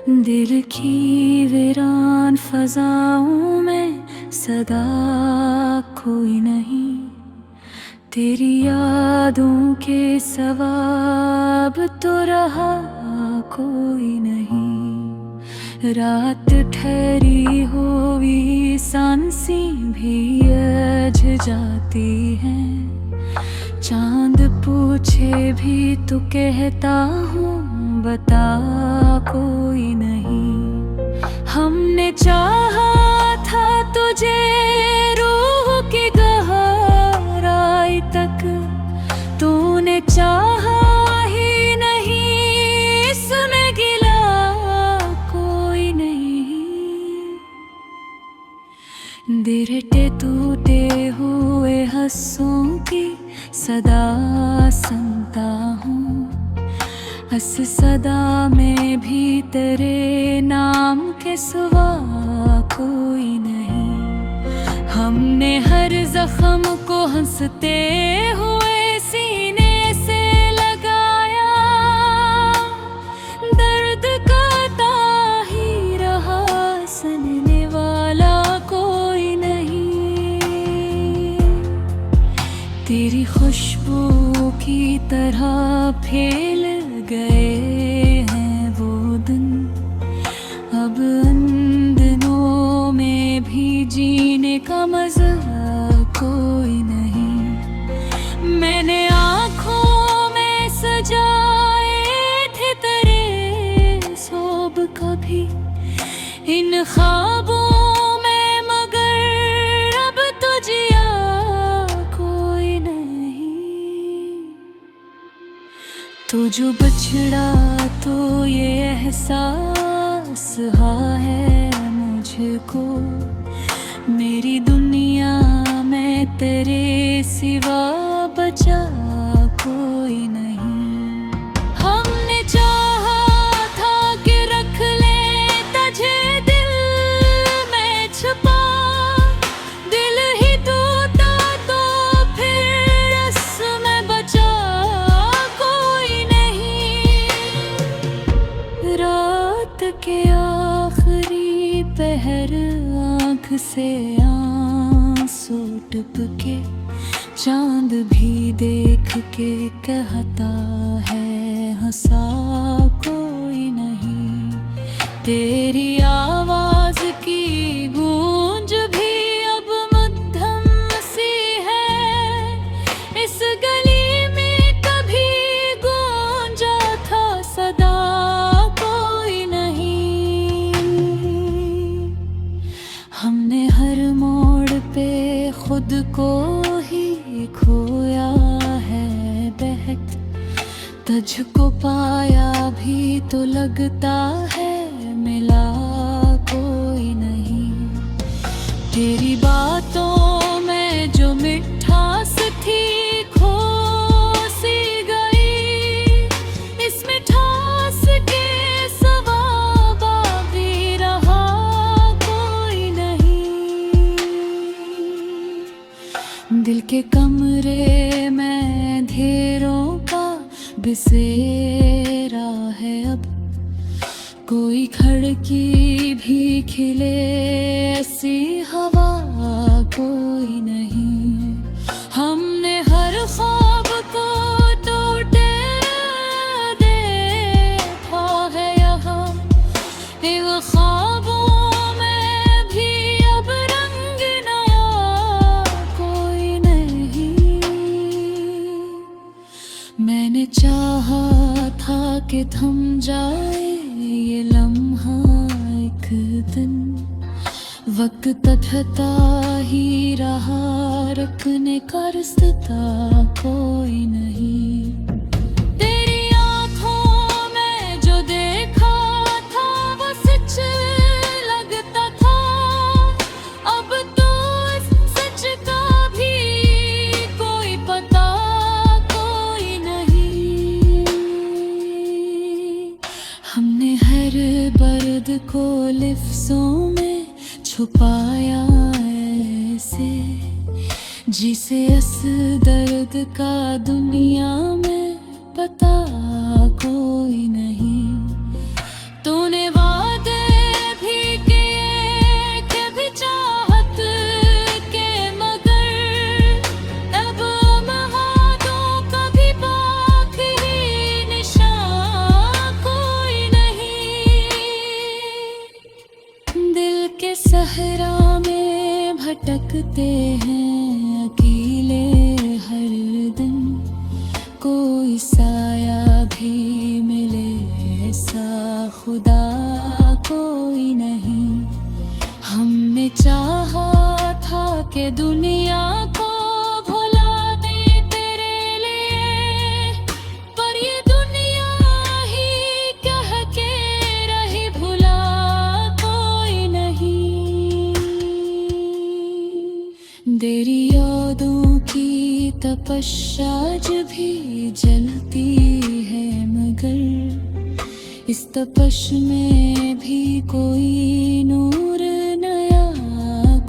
दिल की वीरान फजाओं में सदा कोई नहीं, तेरी यादों के सवाब तो रहा कोई नहीं। रात ठहरी हुई सांसें भी अझ जाती हैं, चांद पूछे भी तो कहता हूँ बता कोई नहीं। हमने चाहा था तुझे रूह की गहराई तक, तूने चाहा ही नहीं, इसमें गिला कोई नहीं। दिरटे टूटे हुए हंसों की सदा सुनता हूँ, हंस सदा में भी तेरे नाम के सिवा कोई नहीं। हमने हर जख्म को हंसते हुए सीने से लगाया, दर्द का ही रहा, सुनने वाला कोई नहीं। तेरी खुशबू की तरह फैल गए हैं वो दिन, अब उन दिनों में भी जीने का मजा कोई नहीं। मैंने आँखों में सजाए थे तेरे सोब कभी इन ख्वाबों में, मगर अब तो जिया कोई नहीं। तो जो बछड़ा तो ये एहसास है मुझको, मेरी दुनिया में तेरे सिवा बचा कोई नहीं। हमने चाहा था कि रख ले तुझे दिल में छुपा, दिल ही टूटा तो फिर इसमें बचा कोई नहीं। रात के आखिरी पहर आँख से आंसू टपके, चांद भी देख के कहता है हंसा कोई नहीं। तेरी आवाज की गूंज भी अब मध्यम सी है, इस गली में कभी गूंजा था सदा कोई नहीं। हमने हर मोड़ पे खुद को ही खोया है बहक, तुझको पाया भी तो लगता है मिला कोई नहीं। तेरी बातों में जो मिठास थी खो सी गई, इस मिठास के सिवा बाकी रहा कोई नहीं। दिल के कमरे में अंधेरों का बिसेरा है अब, कोई खिड़की भी खिले ऐसी हवा कोई नहीं। हमने हर ख्वाब को टूटे देखा है यहाँ, इन ख्वाबों में भी अब रंग नया कोई नहीं। मैंने चाहा था कि थम जाए ये लम्हा एक दिन, वक्त तथता ही रहा, रखने का रिश्ता कोई नहीं। तेरी आँखों में जो देखा था वो सच लगता था, अब तो इस सच का भी कोई पता कोई नहीं। हमने हर दर्द को लिफ्ज़ों में छुपाया ऐसे, जिसे इस दर्द का दुनिया में पता कोई नहीं। तूने सहरा में भटकते हैं अकेले हर दिन, कोई साया भी मिले ऐसा खुदा कोई नहीं। हमने चाहा था कि दुनिया को भुला दे तेरे लिए, पर ये दुनिया ही कह के रही भुला कोई नहीं। तेरी यादों की तपस्या आज भी जलती है, मगर इस तपश में भी कोई नूर नया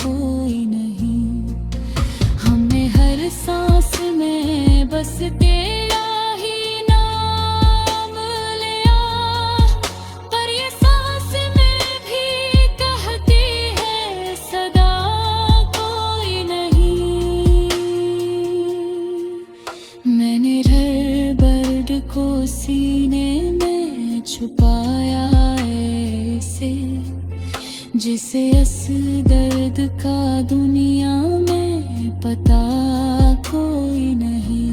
कोई नहीं। हमने हर सांस में बस तेरा ही नाम लिया, पर ये सांस में भी कहती है सदा कोई नहीं। मैंने हर बर्ड को सीने में छुपाया ऐसे, जिसे इस दर्द का दुनिया में पता कोई नहीं।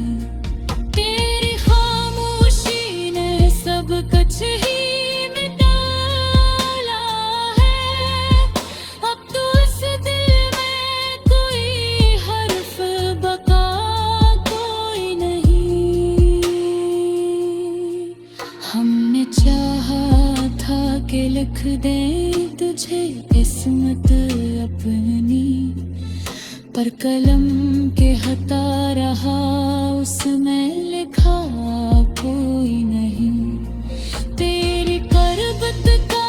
तेरी खामोशी ने सब कुछ ही मिटाला है, अब तो इस दिल में कोई हर्फ बका कोई नहीं। हमने चाहा था कि लिख दें तुझे किस्मत अपनी, पर कलम के हता रहा उसमें लिखा कोई नहीं। तेरी करबत का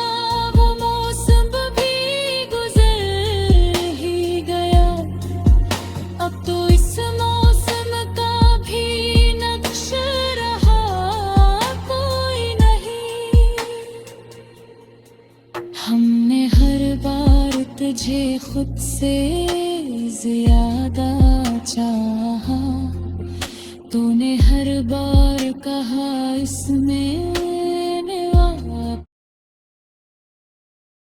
वो मौसम भी गुजर ही गया, अब तो इस मौसम का भी नक्श रहा कोई नहीं। हमने हर बार तुझे खुद से ज्यादा चाहा, तूने हर बार कहा इसमें